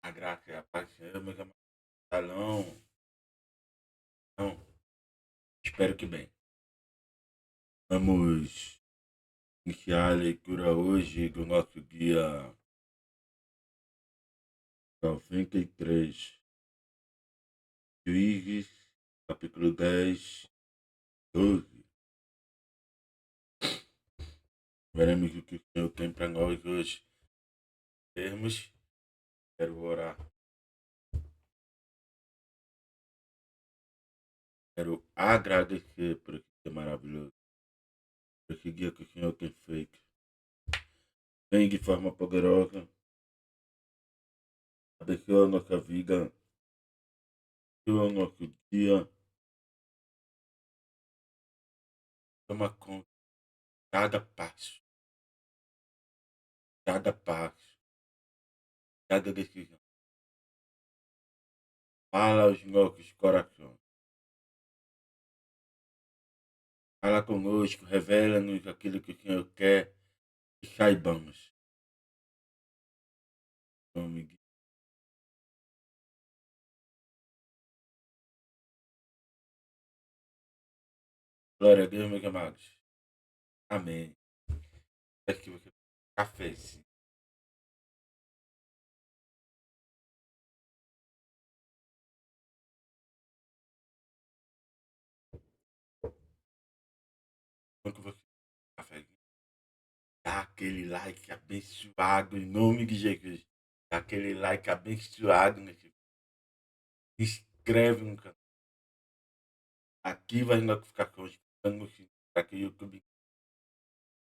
A graça e a paz do Senhor, meus amados. Salão. Não, espero que bem. Vamos iniciar a leitura hoje do nosso guia 93, Juízes, capítulo 10, 12. Veremos o que o Senhor tem para nós hoje. Termos, quero orar. Quero agradecer por esse dia maravilhoso, por esse dia que o Senhor tem feito. Vem de forma poderosa, abençoa a nossa vida, abençoa o nosso dia, toma conta de cada passo, cada decisão. Fala aos nossos corações. Fala conosco, revela-nos aquilo que o Senhor quer que saibamos. Em nome de Glória a Deus, meus amados. Amém. Peço que você café, sim. Enquanto você café, dá aquele like abençoado em nome de Jesus. Dá aquele like abençoado nesse vídeo. Se inscreve no canal. Ativa as notificações para que o YouTube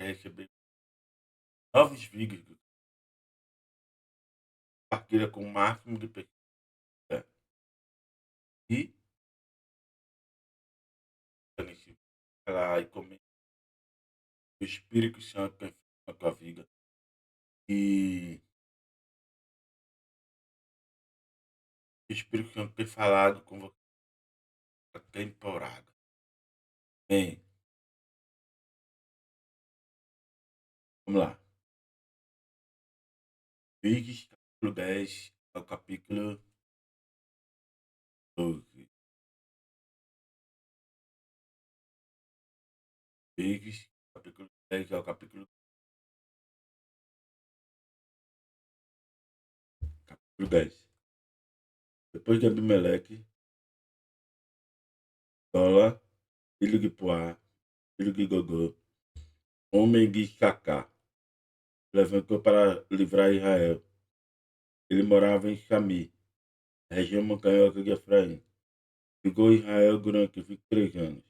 receber novos vídeos. Compartilha com o máximo de pessoas. E nesse lá e comenta o Espírito Santo tem feito na tua vida. E o Espírito Santo tem falado com você a temporada. Bem, vamos lá. Juízes, capítulo 10 ao capítulo 12. Juízes, capítulo 10 ao capítulo 10. Depois de Abimeleque, Tola, filho de Puá, filho de Gogô, homem de Issacar, levantou para livrar Israel. Ele morava em Xami, região montanhosa de Efraim. Ficou em Israel durante 23 anos.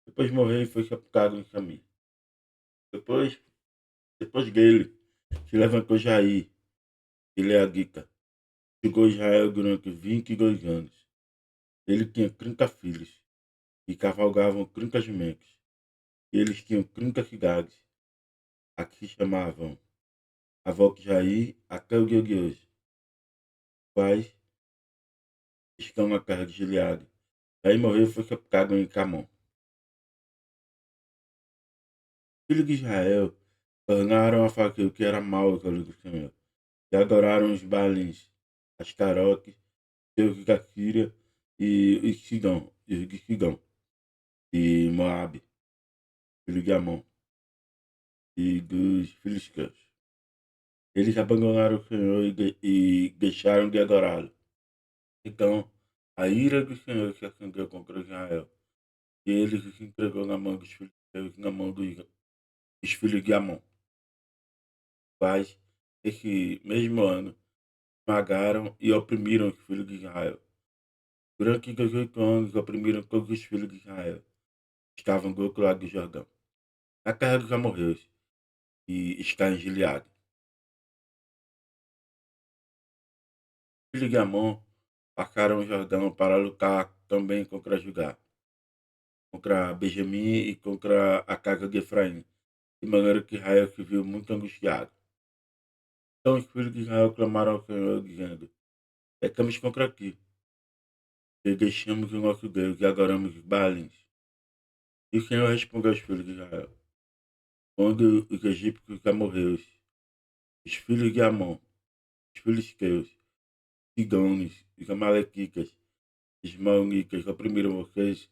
Depois morreu e foi sepultado em Xami. Depois, depois dele, se levantou Jair, Gileadita. Ficou em Israel durante 22 anos. Ele tinha 30 filhos, e cavalgavam 30 jumentos. E eles tinham 30 cidades, a que se chamavam Avoque-Jair até o dia de hoje, quais estão na terra de Gileade. Daí morreu e foi sepultado em Camon. Filhos de Israel tornaram a fazer o que era mal aos olhos do Senhor, e adoraram os Baalins, Astarote, deus da Síria, e os Sidom, os de Sidom, e Moabe, filho de Amon, e dos filisteus. Eles abandonaram o Senhor e deixaram de adorá-lo. Então, a ira do Senhor se acendeu contra Israel, e ele se entregou na mão dos filisteus e na mão dos filhos de Amon. Mas, esse mesmo ano, esmagaram e oprimiram os filhos de Israel. Durante que os 8 anos oprimiram todos os filhos de Israel. Estavam do outro lado do Jordão. Na terra dos amorreus, e está em Gileade. Os filhos de Amon passaram o Jordão para lutar também contra Judá, contra Benjamim e contra a casa de Efraim, de maneira que Israel se viu muito angustiado. Então os filhos de Israel clamaram ao Senhor, dizendo: pecamos contra ti, e deixamos o nosso Deus e adoramos os Baalins. E o Senhor respondeu aos filhos de Israel: quando os egípcios e amorreus, os filhos de Amon, os filisteus, Sidônios, os amalequitas, os maonitas oprimiram vocês,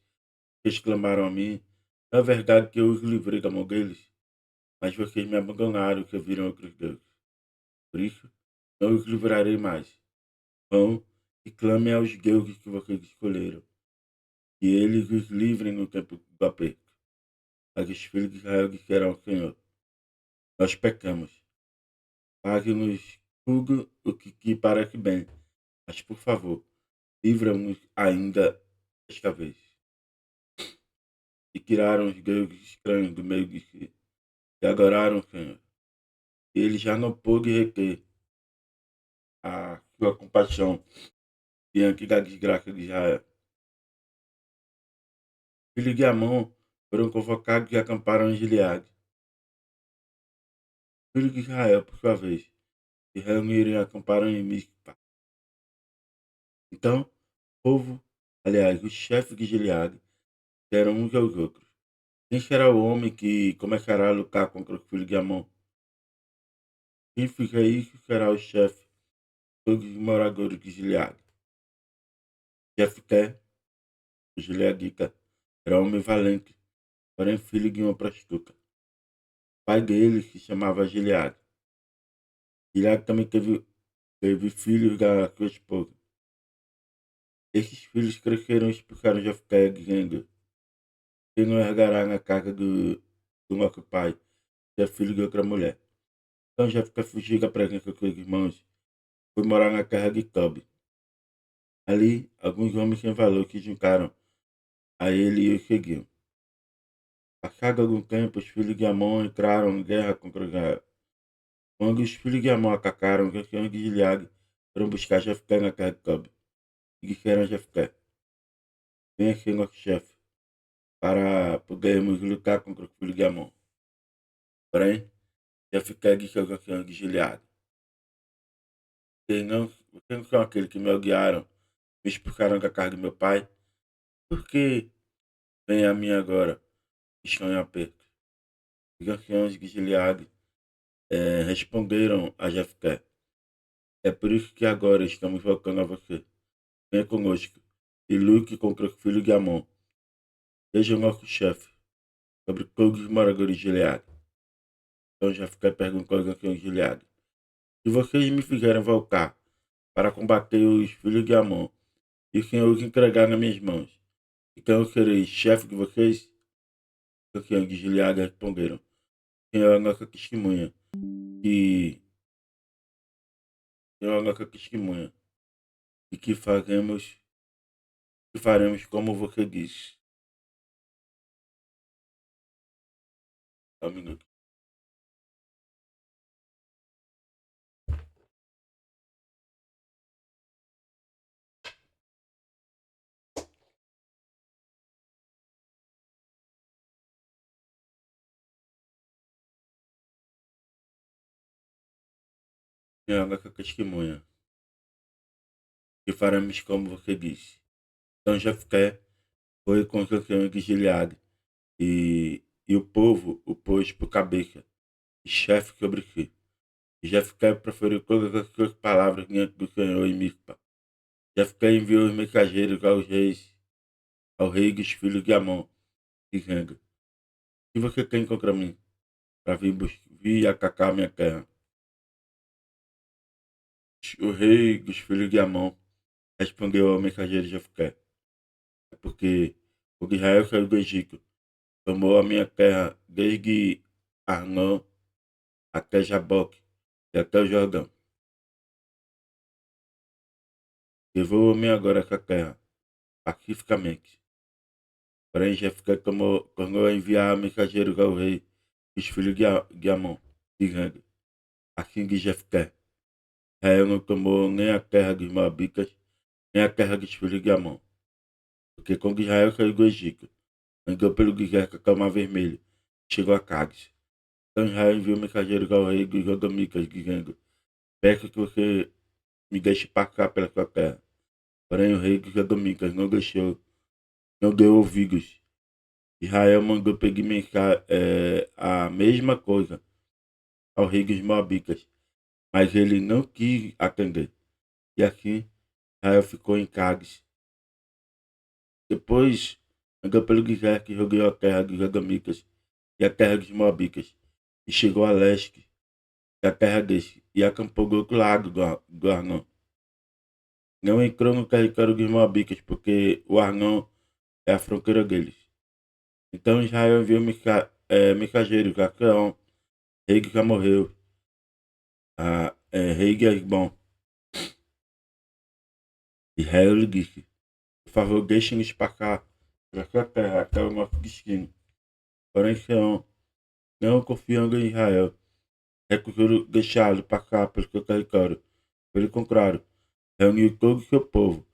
exclamaram a mim, não é verdade que eu os livrei da mão deles? Mas vocês me abandonaram e serviram outros deuses. Por isso, não os livrarei mais. Vão e clamem aos deuses que vocês escolheram, e eles os livrem no tempo do aperto. Mas os filhos de Israel disseram ao Senhor: nós pecamos. Pague-nos tudo o que te parece bem, mas, por favor, livra-nos ainda esta vez. E tiraram os deuses estranhos do meio de si, e adoraram o Senhor. E ele já não pôde reter a sua compaixão diante da desgraça de Israel. Filhos de Amon foram convocados e acamparam em Gileade. Filhos de Israel, por sua vez, se reuniram e acamparam em Mizpah. Então, o povo, aliás, os chefes de Gileade, deram uns aos outros: quem será o homem que começará a lutar contra os filhos de Amon? Quem fizer isso será o chefe de todos os moradores de Gileade. Jefté, o gileadita, era homem valente, porém filho de uma prostituta. O pai dele se chamava Gileade. Gileade também teve filhos da sua esposa. Esses filhos cresceram e expulsaram Jefté, dizendo: quem não herdará na casa do nosso pai, se é filho de outra mulher. Então Jefté fugiu da presença dos seus irmãos e foi morar na terra de Tobi. Ali, alguns homens sem valor se juntaram a ele e o seguiam. Passado algum tempo, os filhos de Amon entraram em guerra contra Israel. Quando os filhos de Amon atacaram, os anciãos de Gileade foram buscar Jefté na terra de Tobi. E disseram a Jefté: venha ser nosso chefe, para podermos lutar contra os filhos de Amon. Porém, Jefté disse aos anciãos de Gileade: vocês não são aqueles que me odiaram, me expulsaram da casa do meu pai? Por que vem a mim agora, que estão em aperto? Os anciãos de Gileade responderam a Jefté: é por isso que agora estamos voltando a você. Venha conosco e lute contra os filhos de Amon. Seja o nosso chefe sobre todos os moradores de Gileade. Então Jefté perguntou aos anciãos de Gileade: se vocês me fizerem voltar para combater os filhos de Amon e o Senhor os entregar nas minhas mãos, então eu serei chefe de vocês? Os anciãos de Gileade responderam: o Senhor é a nossa testemunha, que Senhor é a nossa testemunha, e que faremos como você disse. Só um minuto. Senhor é a nossa testemunha, que faremos como você disse. Então Jefté foi com os anciãos de Gileade, e o povo o pôs por cabeça e chefe sobre si. E Jefté proferiu todas as suas palavras diante do Senhor em Mizpah. Jefté enviou os mensageiros ao rei dos filhos de Amon, dizendo: o que você tem contra mim, para vir atacar minha terra? O rei dos filhos de Amon respondeu ao mensageiro Jefté: é porque o de Israel saiu do Egito, tomou a minha terra desde Arnó até Jaboque e até o Jordão. levou-me agora essa terra, pacificamente. Porém, Jefté tornou a enviar mensageiros ao rei, os filhos de Amon, dizendo: assim diz Jefté, Israel não tomou nem a terra dos Moabitas, nem a terra dos filhos de Amon, porque quando Israel saiu do Egito, andou pelo deserto até o Mar Vermelho, chegou a Cádiz. Então Israel enviou mensageiros ao rei dos Sodomicas, dizendo: peço que você me deixe passar pela sua terra. Porém, o rei dos Sodomicas não deixou, não deu ouvidos. Israel mandou pedir a mesma coisa ao rei dos Moabitas, mas ele não quis atender. E assim, Israel ficou em Cádiz. Depois, andou pelo deserto e rodeou a terra dos Sodomicas e a terra dos Moabitas, e chegou a leste da terra deste, e acampou do outro lado do Arnon. Não entrou no território dos Moabitas, porque o Arnon é a fronteira deles. Então Israel enviou mensageiros a Seom, rei que já morreu, rei de Esbom. Israel lhe disse: por favor, deixe-nos passar para sua terra até o nosso destino. Porém, Seom, não confiando em Israel, recusou deixá-lo passar pelo seu território. Pelo contrário, reuniu todo o seu povo,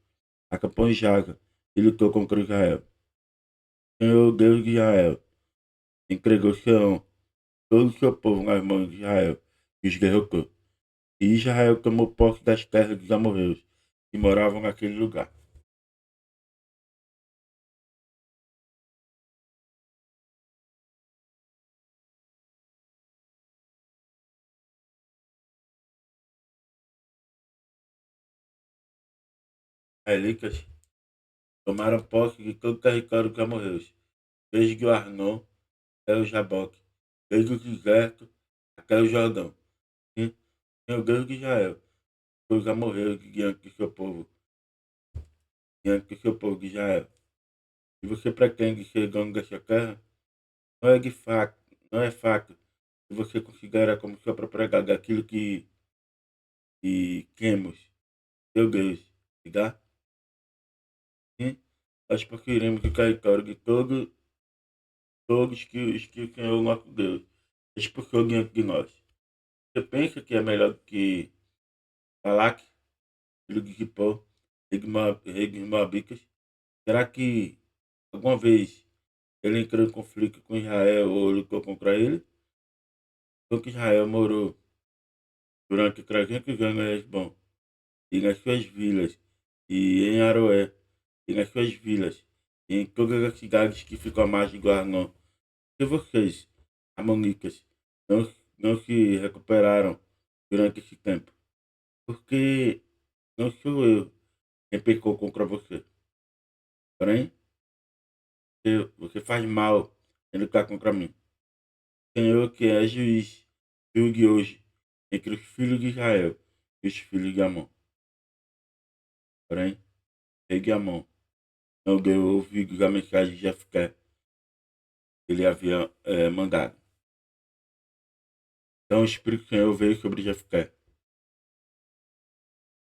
acampou em Jaza e lutou contra Israel. O Senhor, Deus de Israel, entregou Seom, todo o seu povo nas mãos de Israel, e os derrotou. E Israel tomou posse das terras dos amorreus, que moravam naquele lugar. Israelitas tomaram posse de todo o território dos amorreus, desde o Arnon até o Jaboque, desde o deserto até o Jordão. Sim, Senhor Deus de Israel, os amorreus diante do seu povo de Israel. Se você pretende ser dono dessa terra, não é de fato, não é fato que você considera como sua propriedade aquilo que temos, seu Deus, te dá. Sim, nós possuiremos o território de todos que o Senhor nosso Deus expulsou diante de nós. Você pensa que é melhor do que Balaque, filho de Zippor, rei dos Moabitas? Será que alguma vez ele entrou em conflito com Israel ou lutou contra ele? Porque Israel morou durante 300 anos em Hesbom, e nas suas vilas, e em Aroé, e nas suas vilas, e em todas as cidades que ficam à margem do Arnon. Se vocês, amonitas, não, não se recuperaram durante esse tempo, porque não sou eu quem pecou contra você. Porém, você faz mal em lutar contra mim. Senhor, que é juiz, julgue hoje entre os filhos de Israel e os filhos de Amon. Porém, rei de Amon não deu ouvidos à mensagem de Jefté que ele havia mandado. Então o Espírito do Senhor veio sobre Jefté.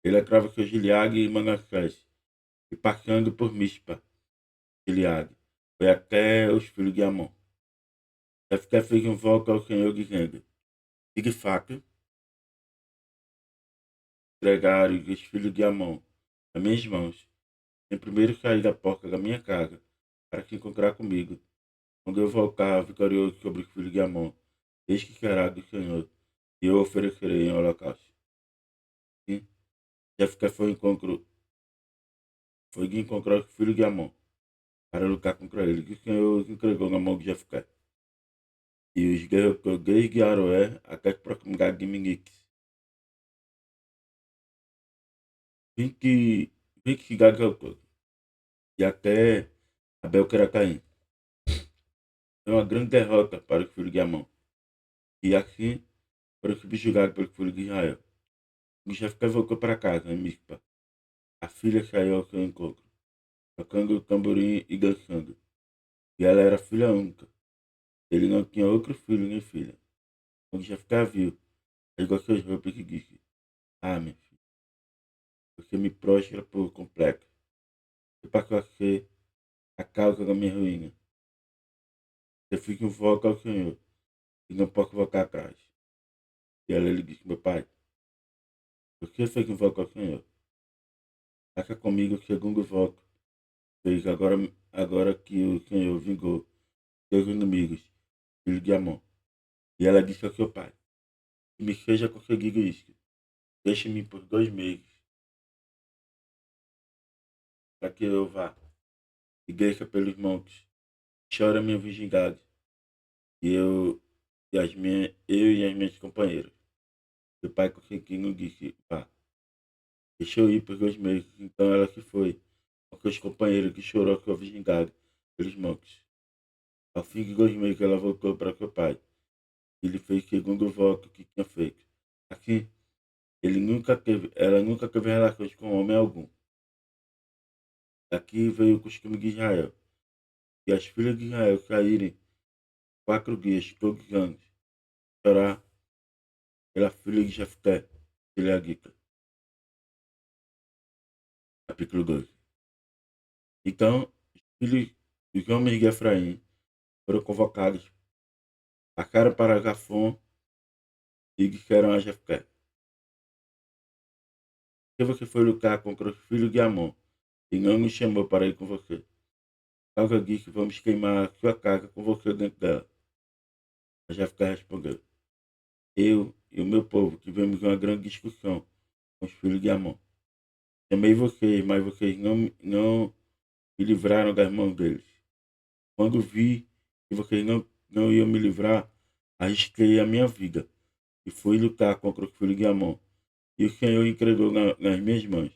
Ele atravessou Gileade e Manassés, e passando por Mispa, Gileade, foi até os filhos de Amon. Jefté fez um voto ao Senhor dizendo: se de fato entregares os filhos de Amon nas minhas mãos, em primeiro sair da porta da minha casa para se encontrar comigo, quando eu voltar vitorioso sobre os filhos de Amon, eis que será do Senhor, e eu oferecerei em holocausto. Sim, Jefté foi de encontrar os filhos de Amon para lutar contra ele, que o Senhor os entregou na mão de Jefté. E os derrotou desde Aroé até a proximidade de Minix. 20, 20 cidades ao todo. E até Abel-Querataim. É uma grande derrota para os filhos de Amon. E assim foram subjugados pelos filhos de Israel. E Jefté voltou para casa, em Mispa. A filha saiu ao seu encontro, tocando o tamborim e dançando. E ela era filha única. Ele não tinha outro filho nem filha. Quando Jefté a viu, rasgou suas roupas e disse: ah, minha filha, que me prostra por completo. E para que você a causa da minha ruína. Eu fico invoco ao Senhor e não posso voltar atrás. E ela lhe disse, meu pai, por que você invoca ao Senhor? Faça comigo segundo o voto fez agora que o Senhor vingou seus inimigos, filho de Amon. E ela disse ao seu pai, que me seja concedido isso. Deixe-me por 2 meses, para que eu vá e desça pelos montes. Chore a minha virgindade, e eu e as minhas companheiras. Seu pai conseguindo disse, vá. Deixa eu ir por 2 meses. Então ela se foi, com seus companheiros que chorou a sua virgindade pelos montes. Ao fim de 2 meses ela voltou para seu pai. Ele fez segundo o voto que tinha feito. Assim, ela nunca teve relações com homem algum. Daqui veio o costume de Israel. E as filhas de Israel saírem 4 dias todos os anos, chorar pela filha de Jefté, Gileadita. Capítulo 2. Então, os filhos dos homens de Efraim foram convocados, passaram para Gafom e disseram a Jefté: por que você foi lutar contra os filhos de Amon e não nos chamou para ir com você? Por causa disso, vamos queimar a sua casa com você dentro dela. A Jefté respondeu: eu e o meu povo tivemos uma grande discussão com os filhos de Amon. Chamei vocês, mas vocês não me livraram das mãos deles. Quando vi que vocês não iam me livrar, arrisquei a minha vida e fui lutar contra os filhos de Amon. E o Senhor entregou nas minhas mãos.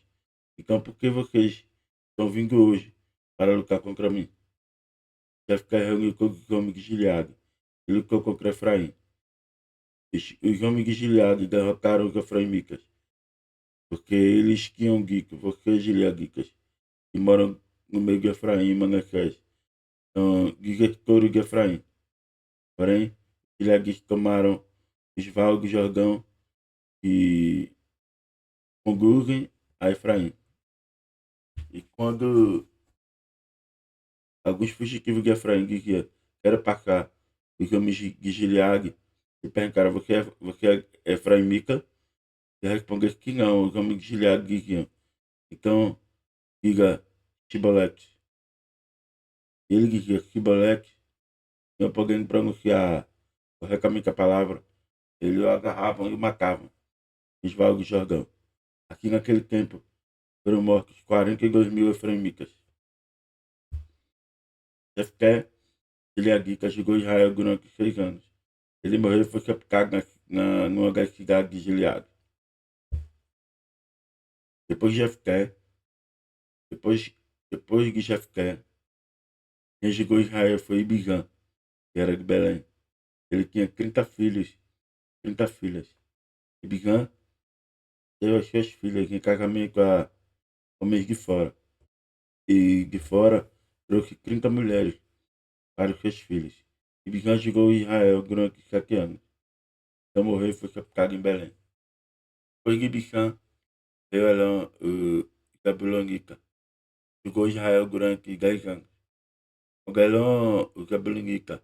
Então, por que vocês estão vindo hoje para lutar contra mim? Jefté reuniu todos os homens de Gileade e lutou contra Efraim. Os homens de Gileade derrotaram os efraimitas, porque eles tinham dito, vocês gileadicas, que moram no meio de Efraim e Manassés, são desertores de Efraim. Porém, os gileaditas tomaram os vales do Jordão e conduzem a Efraim. E quando alguns fugitivos de Efraim diziam, quero passar, os homens de Gileade e perguntaram, você é efraimita? E respondeu que não, os homens de Gileade diziam. Então, diga Shibolete. Ele dizia Shibolete, não podendo pronunciar corretamente a palavra, eles o agarravam e o matavam, os vales do Jordão. Aqui naquele tempo foram mortos 42 mil efraimitas. Jefté, gileadita, jogou Israel durante 6 anos. Ele morreu e foi sepultado numa das cidades de Gileade. Depois de Jefté, depois, depois de Jefté, quem jogou Israel foi Ibizã, que era de Belém. Ele tinha 30 filhos, 30 filhas. Ibizã deu as suas filhas em casamento a homens de fora. E de fora trouxe 30 mulheres para os seus filhos. Ibizã jogou Israel durante 7 anos. Então morreu e foi sepultado em Belém. Depois de Ibizã, veio Elão, o Zabulonita. Jogou Israel durante 10 anos. O Gelão, o Zabulonita,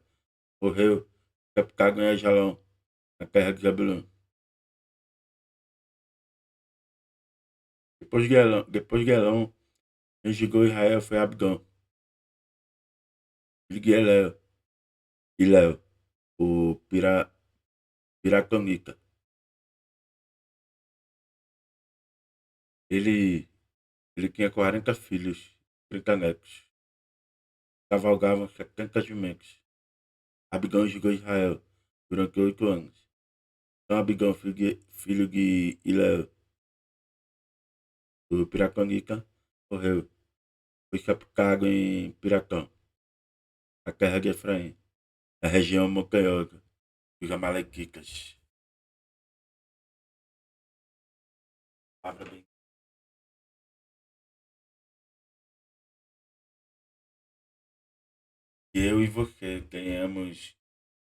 morreu sepultado em Ajalão, na terra de Zabulon. Depois de Elão, quem jogou Israel foi Abdão, filho de Iléu, o Piratonita. Ele, ele tinha 40 filhos, 30 netos. Cavalgavam 70 jumentos. Abdão jogou Israel durante 8 anos. Então Abdão, filho de Iléu, o Piratonita, morreu. Foi sepultado em Piratão, a terra de Efraim, a região montanhosa dos Amalequitas. Abra bem. Que eu e você tenhamos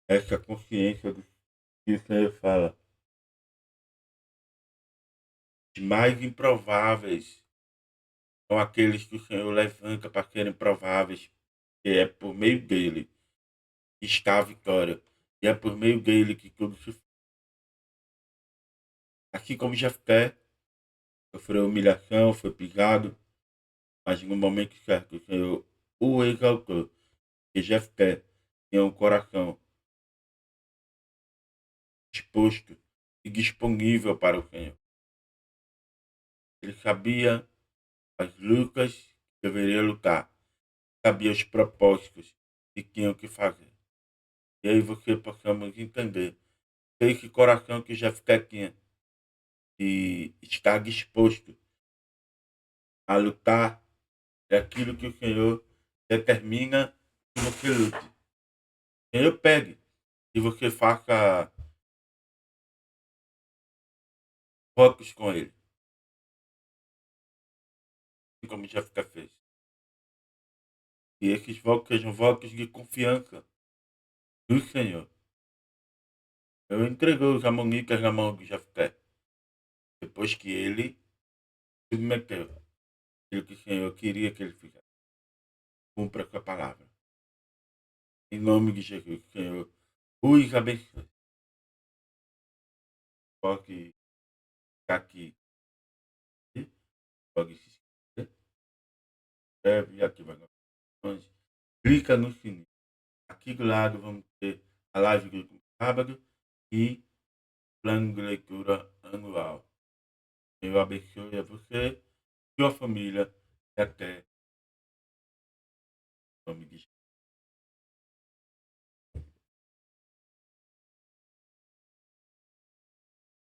essa consciência do que o Senhor fala. Os mais improváveis são aqueles que o Senhor levanta para serem prováveis, que é por meio dele que está a vitória, e é por meio dele que tudo se faz. Assim como Jefté sofreu humilhação, foi pisado, mas no momento certo o Senhor o exaltou, e Jefté tinha um coração disposto e disponível para o Senhor. Ele sabia as lutas que deveria lutar, sabia os propósitos que tinham que fazer. E aí você possamos entender que esse coração que Jefté tinha e estar disposto a lutar é aquilo que o Senhor determina que você lute. O Senhor pede que você faça votos com Ele, assim como Jefté fez. E esses votos sejam votos de confiança no Senhor. Eu entreguei os amonitas na mão de Jefté, depois que ele submeteu aquilo que o Senhor queria que ele fizesse. Cumpra a sua palavra. Em nome de Jesus, Senhor, os abençoe. Pode ficar aqui, pode se inscrever, ativa as notificações, clica no sininho. Aqui do lado vamos ter a live do sábado e plano de leitura anual. Eu abençoe a você, sua família e até